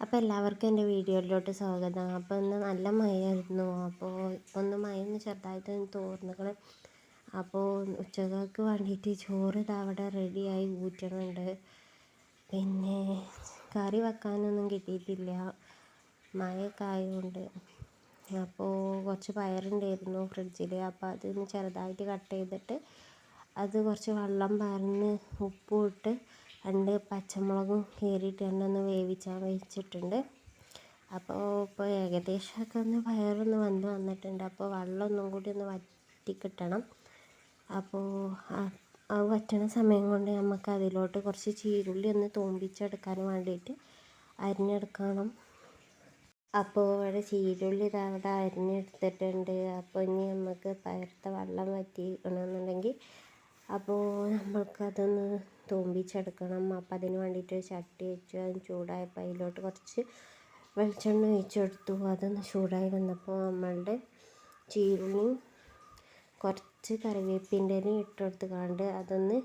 അപ്പോൾ എല്ലാവർക്കും എൻ്റെ വീഡിയോയിലോട്ട് സ്വാഗതം. അപ്പോൾ ഇന്ന് നല്ല മഴയായിരുന്നു. അപ്പോൾ ഒന്ന് മഴയൊന്ന് ചെറുതായിട്ട് തോർന്നിക്കണം. അപ്പോൾ ഉച്ചകൾക്ക് വേണ്ടിയിട്ട് ചോറ് ഇതാ അവിടെ റെഡിയായി ഊറ്റണുണ്ട്. പിന്നെ കറി വെക്കാനൊന്നും കിട്ടിയിട്ടില്ല, മഴയൊക്കെ ആയതുകൊണ്ട്. അപ്പോൾ കുറച്ച് പയറുണ്ടായിരുന്നു ഫ്രിഡ്ജിൽ. അപ്പോൾ അതൊന്ന് ചെറുതായിട്ട് കട്ട് ചെയ്തിട്ട് അത് കുറച്ച് വെള്ളം പാർന്ന് ഉപ്പും ഇട്ട് 2 പച്ചമുളകും കീറിയിട്ടൊന്ന് വേവിച്ചാൽ വെച്ചിട്ടുണ്ട്. അപ്പോൾ ഇപ്പോൾ ഏകദേശമൊക്കെ പയറൊന്ന് വെന്ത് വന്നിട്ടുണ്ട്. അപ്പോൾ വെള്ളം ഒന്നും കൂടി ഒന്ന് വറ്റി കിട്ടണം. അപ്പോൾ അത് വറ്റണ സമയം കൊണ്ട് നമുക്ക് അതിലോട്ട് കുറച്ച് ചീരുള്ളി ഒന്ന് തൂമ്പിച്ചെടുക്കാൻ വേണ്ടിയിട്ട് അരിഞ്ഞെടുക്കണം. അപ്പോൾ ഇവിടെ ചീരുള്ളി അവിടെ അരിഞ്ഞെടുത്തിട്ടുണ്ട്. അപ്പോൾ ഇനി നമുക്ക് പയർത്ത വെള്ളം വറ്റിക്കണമെന്നുണ്ടെങ്കിൽ അപ്പോൾ നമ്മൾക്കതൊന്ന് തൂമ്പിച്ചെടുക്കണം. അപ്പോൾ അതിന് വേണ്ടിയിട്ട് ചട്ടി വെച്ചു. അത് ചൂടായപ്പോൾ അതിലോട്ട് കുറച്ച് വെളിച്ചെണ്ണ ഒഴിച്ചെടുത്തു. അതൊന്ന് ചൂടായി വന്നപ്പോൾ നമ്മളുടെ ചീരുള്ളിയും കുറച്ച് കറിവേപ്പിൻ്റെ ഇലയും ഇട്ടെടുത്തുകൊണ്ട് അതൊന്ന്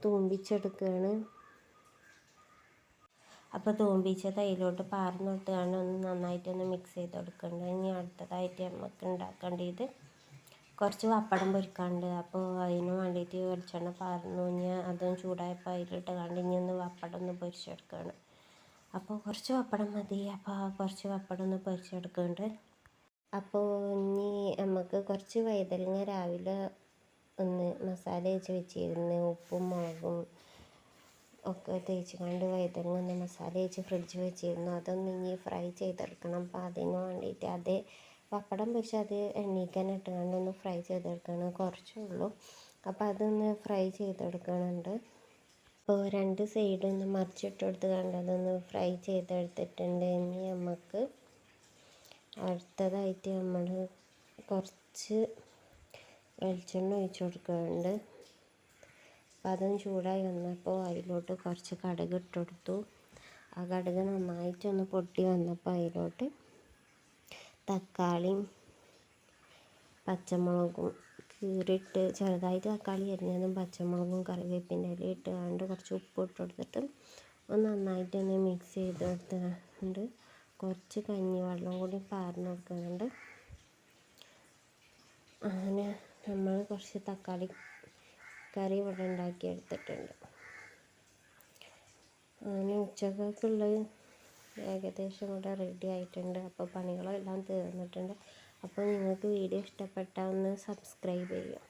തൂമ്പിച്ചെടുക്കുകയാണ്. അപ്പോൾ തൂമ്പിച്ചത് അതിലോട്ട് പാർന്നിട്ടുകൊണ്ട് ഒന്ന് നന്നായിട്ടൊന്ന് മിക്സ് ചെയ്ത് കൊടുക്കുന്നുണ്ട്. ഇനി അടുത്തതായിട്ട് നമുക്ക് ഉണ്ടാക്കേണ്ടത് കുറച്ച് പപ്പടം പൊരിക്കാണ്ട്. അപ്പോൾ അതിന് വേണ്ടിയിട്ട് വെളിച്ചെണ്ണ പാർന്നു. ഇനി അതും ചൂടായപ്പോൾ അതിലിട്ട് കണ്ട് ഇനി ഒന്ന് പപ്പടം ഒന്ന് പൊരിച്ചെടുക്കുകയാണ്. അപ്പോൾ കുറച്ച് പപ്പടം മതി. അപ്പോൾ കുറച്ച് പപ്പടം ഒന്ന് പൊരിച്ചെടുക്കുന്നുണ്ട്. അപ്പോൾ ഇനി നമുക്ക് കുറച്ച് വഴുതനങ്ങ രാവിലെ ഒന്ന് മസാല തേച്ച് വെച്ചിരുന്നു. ഉപ്പും മുളകും ഒക്കെ തേച്ച് കൊണ്ട് വഴുതനങ്ങ ഒന്ന് മസാല തേച്ച് ഫ്രിഡ്ജിൽ വെച്ചിരുന്നു. അതൊന്ന് ഇനി ഫ്രൈ ചെയ്തെടുക്കണം. അപ്പോൾ അതിന് വേണ്ടിയിട്ട് അതേ പപ്പടം പൊരിച്ച് അത് എണ്ണയ്ക്ക് തന്നെ ഇട്ടുകൊണ്ട് ഒന്ന് ഫ്രൈ ചെയ്തെടുക്കണം. കുറച്ചേ ഉള്ളൂ. അപ്പോൾ അതൊന്ന് ഫ്രൈ ചെയ്തെടുക്കുന്നുണ്ട്. അപ്പോൾ 2 സൈഡും ഒന്ന് മറിച്ചിട്ട് കൊടുത്തുകൊണ്ട് അതൊന്ന് ഫ്രൈ ചെയ്തെടുത്തിട്ടുണ്ട്. ഇനി നമുക്ക് അടുത്തതായിട്ട് നമ്മൾ കുറച്ച് വെളിച്ചെണ്ണ ഒഴിച്ച് കൊടുക്കുന്നുണ്ട്. അപ്പോൾ അതും ചൂടായി വന്നപ്പോൾ അതിലോട്ട് കുറച്ച് കടുക് ഇട്ട് കൊടുത്തു. ആ കടുക് നന്നായിട്ടൊന്ന് പൊട്ടി വന്നപ്പോൾ അതിലോട്ട് തക്കാളിയും പച്ചമുളകും കീറിയിട്ട് ചെറുതായിട്ട് തക്കാളി അരിഞ്ഞതും പച്ചമുളകും കറിവേപ്പിൻ്റെ ഇല ഇട്ടുകൊണ്ട് കുറച്ച് ഉപ്പ് ഇട്ട് കൊടുത്തിട്ട് ഒന്ന് നന്നായിട്ടൊന്ന് മിക്സ് ചെയ്ത് കൊടുത്തിട്ടുണ്ട്. കുറച്ച് കഞ്ഞിവെള്ളം കൂടി പാർന്ന് കൊടുക്കുന്നുണ്ട്. അങ്ങനെ നമ്മൾ കുറച്ച് തക്കാളി കറി ഇവിടെ ഉണ്ടാക്കിയെടുത്തിട്ടുണ്ട്. അങ്ങനെ ഉച്ചക്കുള്ളത് ഏകദേശം ഇവിടെ റെഡി ആയിട്ടുണ്ട്. അപ്പോൾ പണികളെല്ലാം തീർന്നിട്ടുണ്ട്. അപ്പോൾ നിങ്ങൾക്ക് വീഡിയോ ഇഷ്ടപ്പെട്ടാൽ ഒന്ന് സബ്സ്ക്രൈബ് ചെയ്യുക.